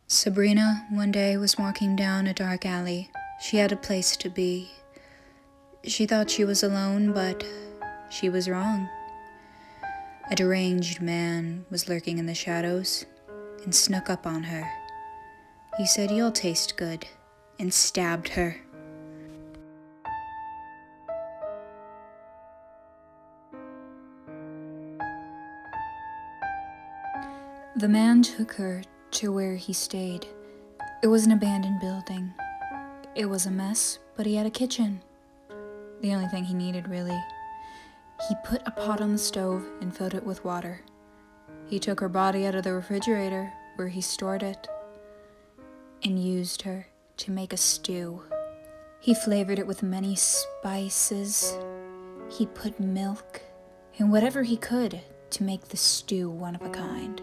Sabrina one day was walking down a dark alley. She had a place to be. She thought she was alone, but she was wrong. A deranged man was lurking in the shadows and snuck up on her. He said, "You'll taste good," and stabbed her. The man took her to where he stayed. It was an abandoned building. It was a mess, but he had a kitchen. The only thing he needed, really. He put a pot on the stove and filled it with water. He took her body out of the refrigerator where he stored it and used her to make a stew. He flavored it with many spices. He put milk and whatever he could to make the stew one of a kind.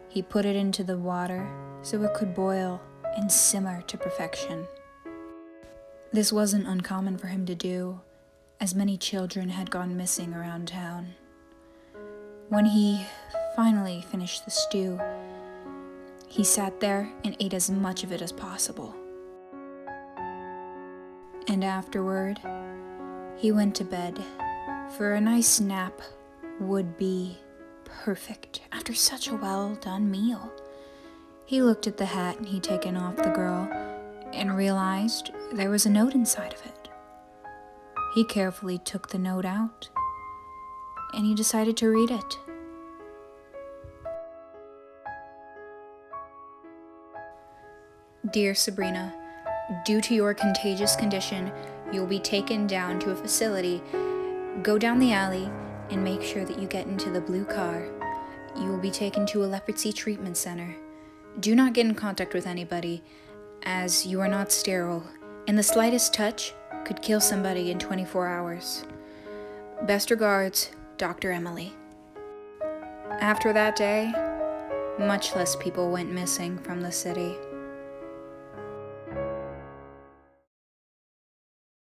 He put it into the water so it could boil and simmer to perfection. This wasn't uncommon for him to do, as many children had gone missing around town. When he finally finished the stew, he sat there and ate as much of it as possible. And afterward, he went to bed, for a nice nap would be perfect after such a well-done meal. He looked at the hat he'd taken off the girl and realized there was a note inside of it. He carefully took the note out and he decided to read it. "Dear Sabrina, due to your contagious condition, you'll be taken down to a facility. Go down the alley and make sure that you get into the blue car. You will be taken to a leprosy treatment center. Do not get in contact with anybody, as you are not sterile, and the slightest touch could kill somebody in 24 hours. Best regards, Dr. Emily." After that day, much less people went missing from the city.